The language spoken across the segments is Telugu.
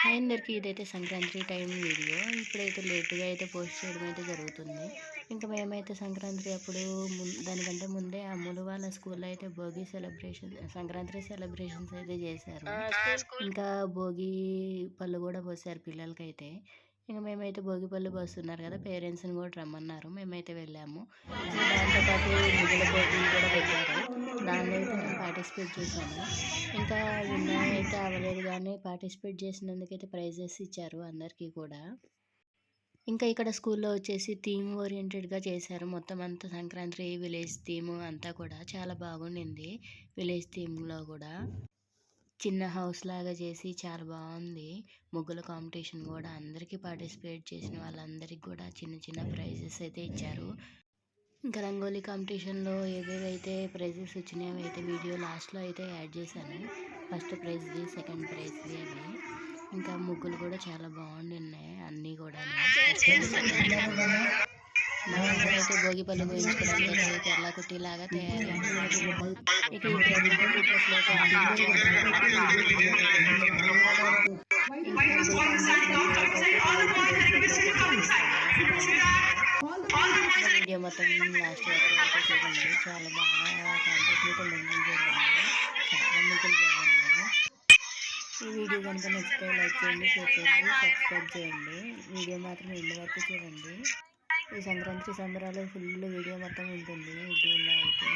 హాయ్ అందరికీ, ఇదైతే సంక్రాంతి టైం వీడియో. ఇప్పుడైతే లేటుగా అయితే పోస్ట్ చేయడం అయితే జరుగుతుంది. ఇంకా మేమైతే సంక్రాంతి అప్పుడు దానికంటే ముందే అమ్ములు వాళ్ళ స్కూల్లో అయితే భోగి సంక్రాంతి సెలబ్రేషన్స్ అయితే చేశారు. ఇంకా భోగి పళ్ళు కూడా పోసారు పిల్లలకైతే. ఇంకా మేమైతే భోగి పళ్ళు పోస్తున్నారు కదా, పేరెంట్స్ని కూడా రమ్మన్నారు. మేమైతే వెళ్ళాము. దాంతోపాటు ముగ్గుల పోటీలు కూడా పెట్టారు. దానిలో అయితే నేను పార్టిసిపేట్ చేశాను. ఇంకా విన్నర్ అయితే అవ్వలేదు, కానీ పార్టిసిపేట్ చేసినందుకైతే ప్రైజెస్ ఇచ్చారు అందరికీ కూడా. ఇంకా ఇక్కడ స్కూల్లో వచ్చేసి థీమ్ ఓరియంటెడ్గా చేశారు. మొత్తం అంతా సంక్రాంతి విలేజ్ థీమ్ అంతా కూడా చాలా బాగుండింది. విలేజ్ థీమ్లో కూడా చిన్న హౌస్ లాగా చేసి చాలా బాగుంది. ముగ్గుల కాంపిటీషన్ కూడా అందరికీ పార్టిసిపేట్ చేసిన వాళ్ళందరికీ కూడా చిన్న చిన్న ప్రైజెస్ అయితే ఇచ్చారు. ఇంకా రంగోలీ కాంపిటీషన్లో ఏవేవైతే ప్రైజెస్ వచ్చినాయో అయితే వీడియో లాస్ట్లో అయితే యాడ్ చేశాను. ఫస్ట్ ప్రైజ్ది, సెకండ్ ప్రైజ్ది అవి. ఇంకా ముగ్గులు కూడా చాలా బాగున్నాయి అన్నీ కూడా. మా ఇంట్లో అయితే భోగి పళ్ళు పోయించుకోవడానికి కేరళ కుట్టిలాగా తయారైంది. ఇక వీడియో మొత్తం లాస్ట్ వరకు అయితే చూడండి. చాలా బాగా కాంపిటీషన్ అయితే ముందు జరిగింది. చాలా ముగ్గులు బాగున్నాయి. ఈ వీడియో కనుక నచ్చితే లైక్ చేయండి, షేర్ చేయండి, సబ్స్క్రైబ్ చేయండి. వీడియో మాత్రం ఎండ్ వరకు చూడండి. ఈ సంక్రాంతి సంబరాలు ఫుల్ వీడియో మొత్తం ఉంటుంది దీనిలో అయితే.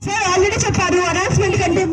సార్ ఆల్రెడీ చెప్పారు అనౌన్స్మెంట్ కంటే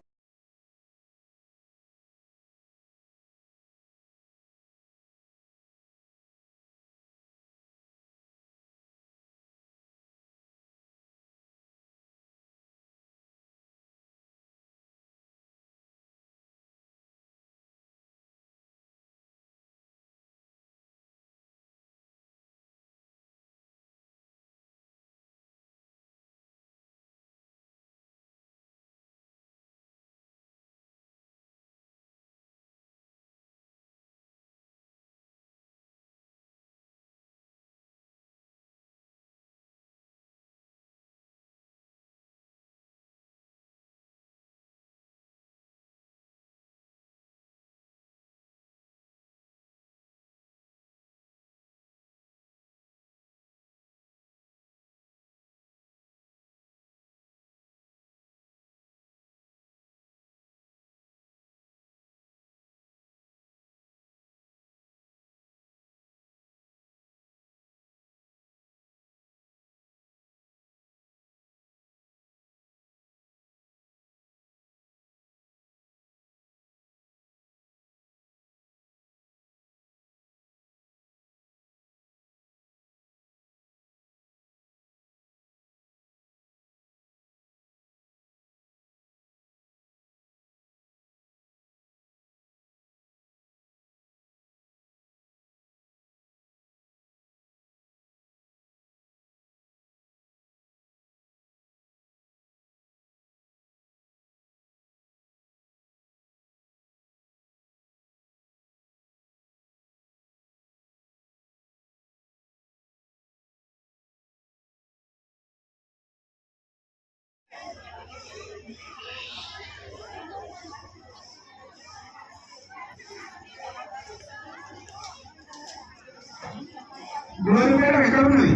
మేడం ఎక్కడ ఉన్నది?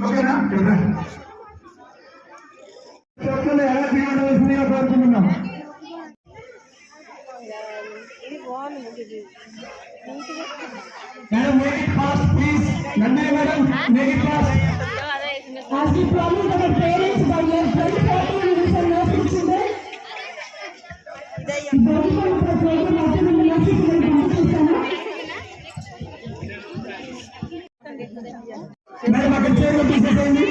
ఓకేనా? చెప్తున్నా ఎలా తీయవలసిందిగా కోరుకుంటున్నాం. Madam make it fast please. నందే madam make it fast. as we promised our parents by your 24th anniversary madam అక్కడ చేరుకు తీసేసేయండి.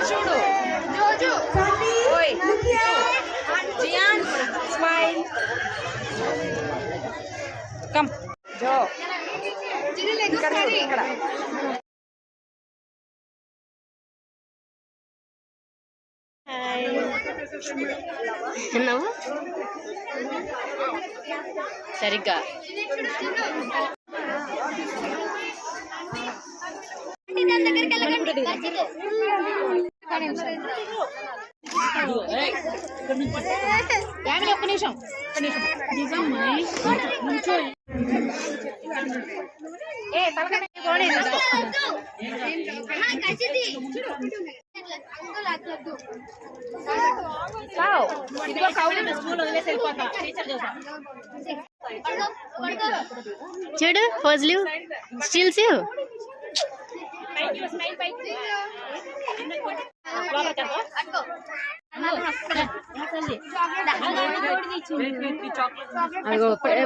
చూడు జియాన్ స్మైల్ కమ్ జో ఇక్కడ నవ్వు సరిగ్గా ఒక్క నిమిషం ఇదిగో కౌలు స్కూల్ వదిలేసి వెళ్ళిపోతా టీచర్ చూసా చూడు పోజ్లివ్ స్టిల్స్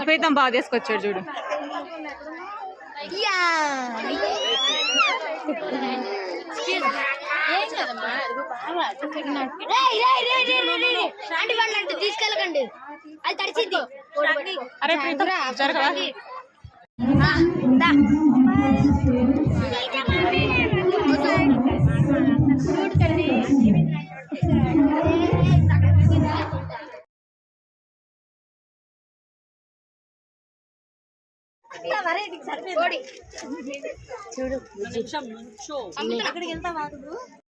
ప్రీతం బాగా తీసుకొచ్చాడు చూడు తీసుకెళ్ళకండి అది తడిచింది అరే ప్రీతం జరగరా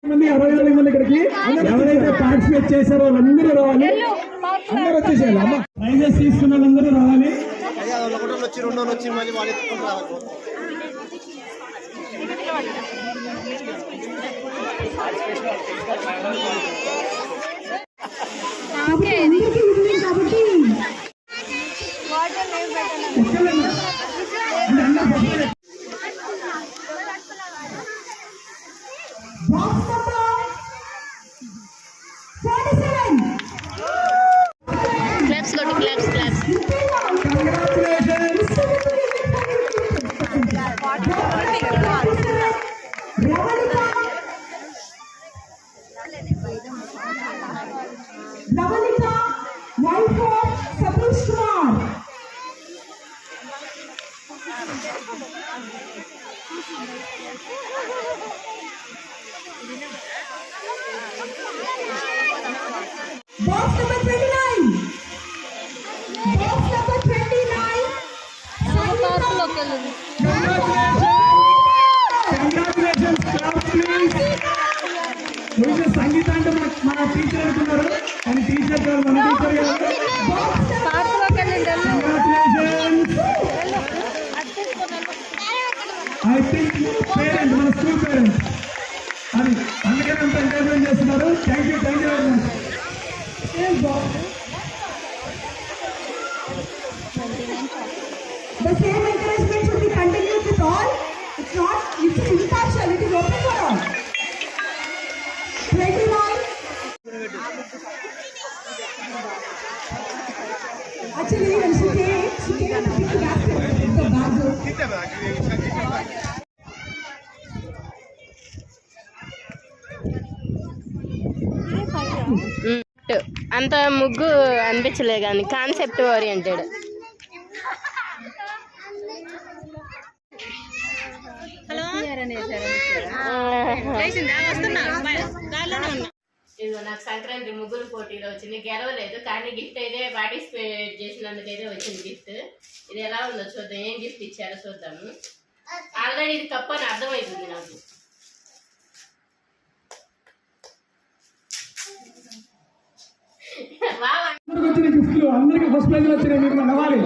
మంది 60 మంది ఇక్కడికి ఎవరైతే పార్టిసిపేట్ చేశారో వాళ్ళందరూ రావాలి. అందరూ వచ్చేసేయాలి అమ్మ. ప్రైజెస్ తీసుకున్న వాళ్ళందరూ రావాలి. ఒకటో వచ్చి రెండో వచ్చి మళ్ళీ వాళ్ళు ఎత్తుకుని రావాలి. క్లాప్స్ కొట్టు claps claps Ravalika, wife of Satish Kumar. Box number 29. Box number 29. Congratulations please. Sangeetha అంటే మన టీచర్ అనుకున్నారు కానీ టీచర్ కాదు మన టీచర్ కాదు. ఐ థింక్ పేరెంట్ మన స్కూల్ పేరెంట్ అది అందుకని అంత ఎంకరేజ్మెంట్ చేస్తున్నారు. Thank you very much. The same encouragement should be continued with all. It's not, it's impartial, it is open for all. 29. Actually, when she came and picked the basket with the bag. అంత ముగ్గు అనిపించలే కానీ కాన్సెప్ట్ ఓరియంటెడ్. ఇదిగో నాకు సంక్రాంతి ముగ్గురు పోటీలో వచ్చింది, గెలవలేదు కానీ గిఫ్ట్ అయితే పార్టిసిపేట్ చేసినందుకైతే వచ్చింది గిఫ్ట్. ఇది ఎలా ఉందో చూద్దాం, ఏం గిఫ్ట్ ఇచ్చారో చూద్దాము. ఆల్రెడీ ఇది కప్పు అని అర్థమవుతుంది నాకు. వచ్చిన గిఫ్ట్లు అందరికి ఫస్ట్ ప్రైజ్ వచ్చినాయి, మీరు నవ్వాలి.